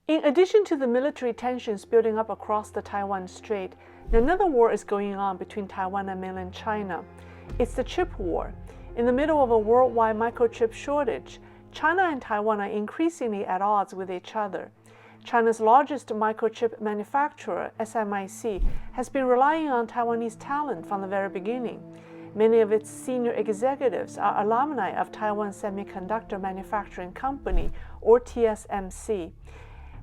In addition to the military tensions building up across the Taiwan Strait, another war is going on between Taiwan and mainland China. It's the chip war. In the middle of a worldwide microchip shortage, China and Taiwan are increasingly at odds with each other. China's largest microchip manufacturer, SMIC, has been relying on Taiwanese talent from the very beginning. Many of its senior executives are alumni of Taiwan Semiconductor Manufacturing Company, or TSMC.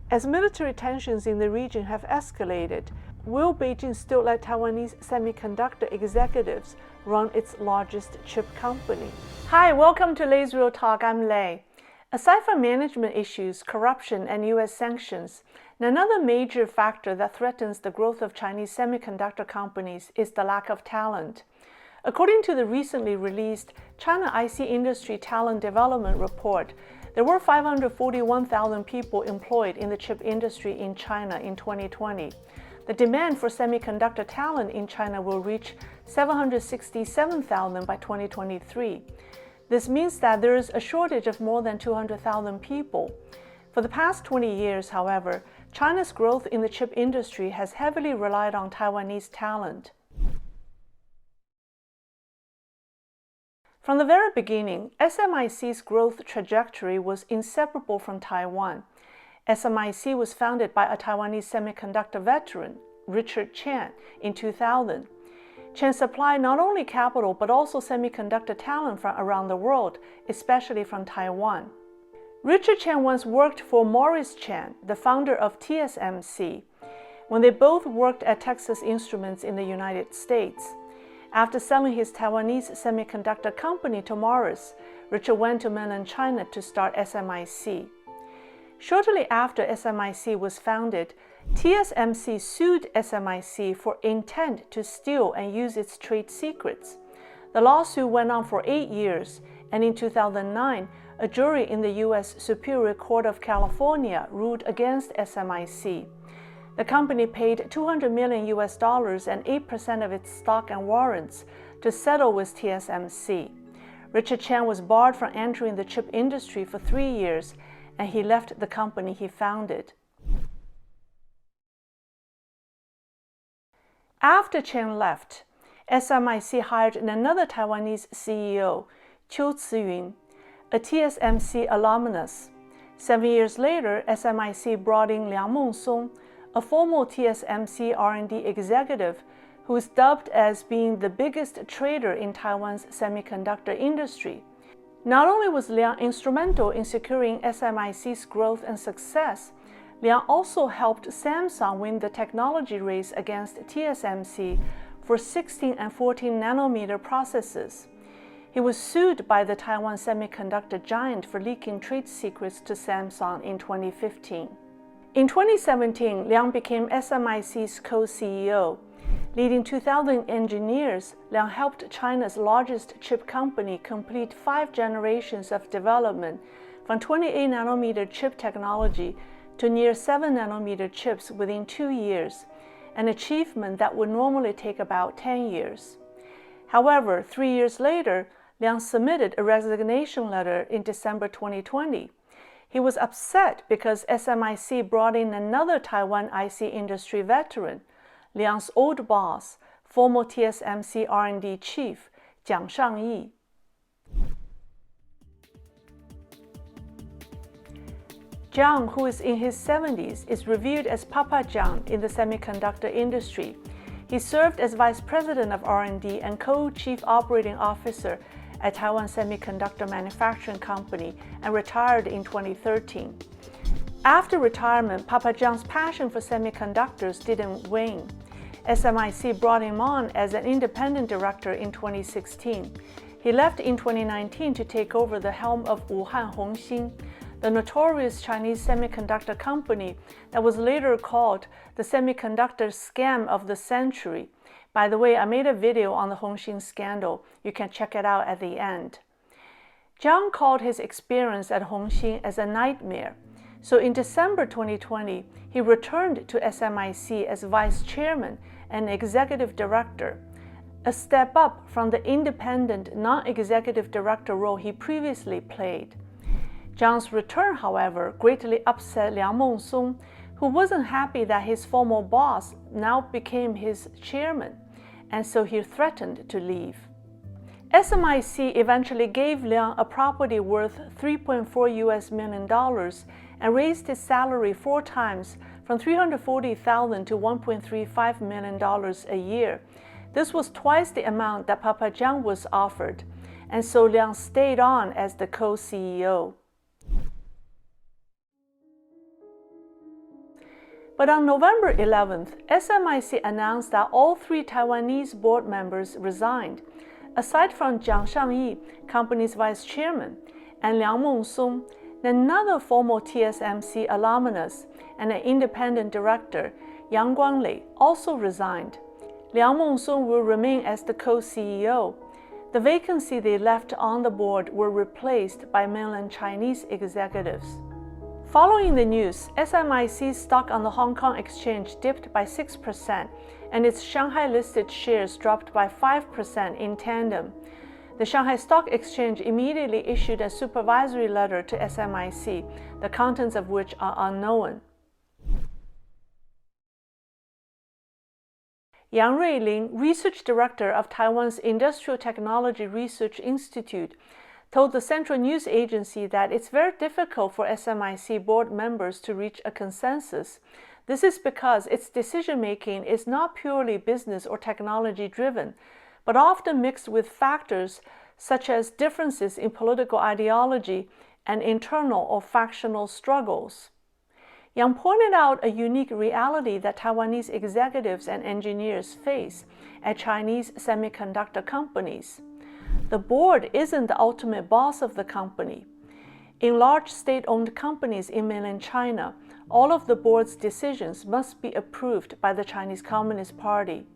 As military tensions in the region have escalated, will Beijing still let Taiwanese semiconductor executives run its largest chip company? Hi, welcome to Lei's Real Talk. I'm Lei. Aside from management issues, corruption, and U.S. sanctions, another major factor that threatens the growth of Chinese semiconductor companies is the lack of talent. According to the recently released China IC Industry Talent Development Report, there were 541,000 people employed in the chip industry in China in 2020. The demand for semiconductor talent in China will reach 767,000 by 2023. This means that there is a shortage of more than 200,000 people. For the past 20 years, however, China's growth in the chip industry has heavily relied on Taiwanese talent. From the very beginning, SMIC's growth trajectory was inseparable from Taiwan. SMIC was founded by a Taiwanese semiconductor veteran, Richard Chen, in 2000. Chen supplied not only capital but also semiconductor talent from around the world, especially from Taiwan. Richard Chen once worked for Morris Chen, the founder of TSMC, when they both worked at Texas Instruments in the United States. After selling his Taiwanese semiconductor company to Morris, Richard went to mainland China to start SMIC. Shortly after SMIC was founded, TSMC sued SMIC for intent to steal and use its trade secrets. The lawsuit went on for 8 years, and in 2009, a jury in the U.S. Superior Court of California ruled against SMIC. The company paid $200 million and 8% of its stock and warrants to settle with TSMC. Richard Chen was barred from entering the chip industry for 3 years, and he left the company he founded. After Chen left, SMIC hired another Taiwanese CEO, Qiu Ziyun, a TSMC alumnus. 7 years later, SMIC brought in Liang Ming, a former TSMC R&D executive who is dubbed as being the biggest trader in Taiwan's semiconductor industry. Not only was Liang instrumental in securing SMIC's growth and success, Liang also helped Samsung win the technology race against TSMC for 16 and 14 nanometer processes. He was sued by the Taiwan semiconductor giant for leaking trade secrets to Samsung in 2015. In 2017, Liang became SMIC's co-CEO. Leading 2,000 engineers, Liang helped China's largest chip company complete 5 generations of development from 28 nanometer chip technology to near 7 nanometer chips within 2 years, an achievement that would normally take about 10 years. However, 3 years later, Liang submitted a resignation letter in December 2020. He was upset because SMIC brought in another Taiwan IC industry veteran, Liang's old boss, former TSMC R&D chief, Jiang Shangyi. Jiang, who is in his 70s, is revered as Papa Jiang in the semiconductor industry. He served as vice president of R&D and co-chief operating officer at Taiwan Semiconductor Manufacturing Company and retired in 2013. After retirement, Papa Jiang's passion for semiconductors didn't wane. SMIC brought him on as an independent director in 2016. He left in 2019 to take over the helm of Wuhan Hongxin, the notorious Chinese semiconductor company that was later called the semiconductor scam of the century. By the way, I made a video on the Hongxin scandal. You can check it out at the end. Jiang called his experience at Hongxin as a nightmare. So in December 2020, he returned to SMIC as vice chairman and executive director, a step up from the independent non-executive director role he previously played. Jiang's return, however, greatly upset Liang Ming, who wasn't happy that his former boss now became his chairman, and so he threatened to leave. SMIC eventually gave Liang a property worth $3.4 million and raised his salary 4 times from $340,000 to $1.35 million a year. This was twice the amount that Papa Jiang was offered, and so Liang stayed on as the co-CEO. But on November 11th, SMIC announced that all 3 Taiwanese board members resigned. Aside from Jiang Shangyi, company's vice chairman, and Liang Ming, another former TSMC alumnus and an independent director, Yang Guanglei, also resigned. Liang Ming will remain as the co-CEO. The vacancy they left on the board were replaced by mainland Chinese executives. Following the news, SMIC's stock on the Hong Kong exchange dipped by 6%, and its Shanghai-listed shares dropped by 5% in tandem. The Shanghai Stock Exchange immediately issued a supervisory letter to SMIC, the contents of which are unknown. Yang Ruiling, research director of Taiwan's Industrial Technology Research Institute, told the Central News Agency that it's very difficult for SMIC board members to reach a consensus. This is because its decision-making is not purely business or technology-driven, but often mixed with factors such as differences in political ideology and internal or factional struggles. Yang pointed out a unique reality that Taiwanese executives and engineers face at Chinese semiconductor companies. The board isn't the ultimate boss of the company. In large state-owned companies in mainland China, all of the board's decisions must be approved by the Chinese Communist Party.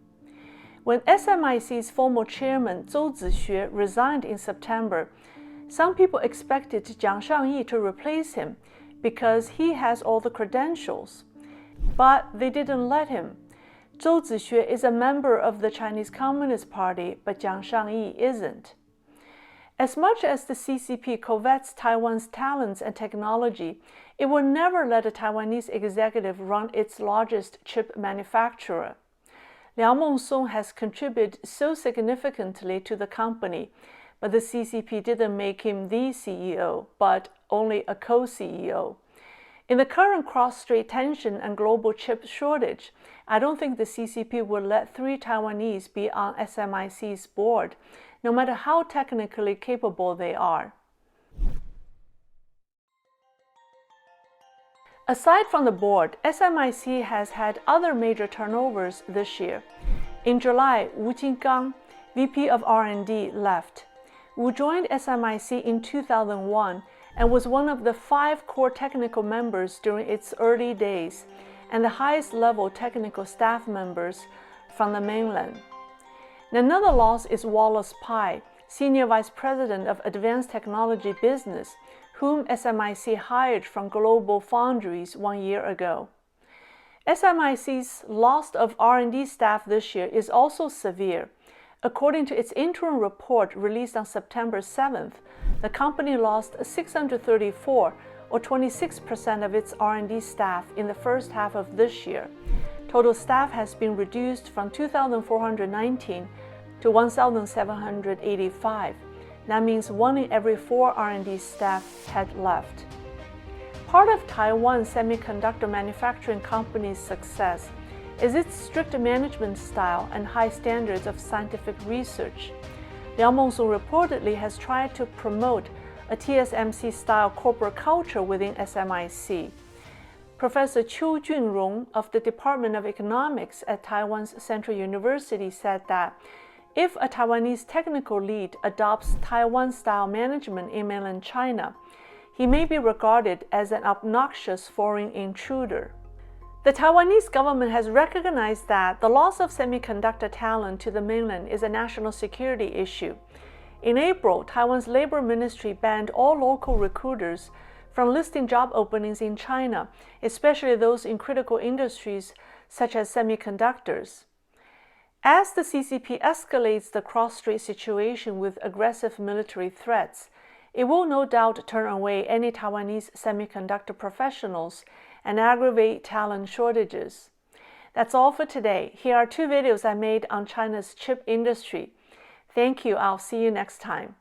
When SMIC's former chairman Zhou Zixue resigned in September, some people expected Jiang Shangyi to replace him because he has all the credentials. But they didn't let him. Zhou Zixue is a member of the Chinese Communist Party, but Jiang Shangyi isn't. As much as the CCP covets Taiwan's talents and technology, it will never let a Taiwanese executive run its largest chip manufacturer. Liang Ming has contributed so significantly to the company, but the CCP didn't make him the CEO, but only a co-CEO. In the current cross-strait tension and global chip shortage, I don't think the CCP will let 3 Taiwanese be on SMIC's board, no matter how technically capable they are. Aside from the board, SMIC has had other major turnovers this year. In July, Wu Jingang, VP of R&D, left. Wu joined SMIC in 2001 and was one of the 5 core technical members during its early days and the highest level technical staff members from the mainland. Another loss is Wallace Pai, Senior Vice President of Advanced Technology Business, whom SMIC hired from Global Foundries 1 year ago. SMIC's loss of R&D staff this year is also severe. According to its interim report released on September 7th, the company lost 634, or 26% of its R&D staff in the first half of this year. Total staff has been reduced from 2,419 to 1,785. That means 1 in every 4 R&D staff had left. Part of Taiwan Semiconductor Manufacturing Company's success is its strict management style and high standards of scientific research. Liang Ming reportedly has tried to promote a TSMC-style corporate culture within SMIC. Professor Qiu Junrong of the Department of Economics at Taiwan's Central University said that if a Taiwanese technical lead adopts Taiwan-style management in mainland China, he may be regarded as an obnoxious foreign intruder. The Taiwanese government has recognized that the loss of semiconductor talent to the mainland is a national security issue. In April, Taiwan's Labor Ministry banned all local recruiters from listing job openings in China, especially those in critical industries such as semiconductors. As the CCP escalates the cross-strait situation with aggressive military threats, It will no doubt turn away any Taiwanese semiconductor professionals and aggravate talent shortages. That's all for today. Here are 2 videos I made on China's chip industry. Thank you. I'll see you next time.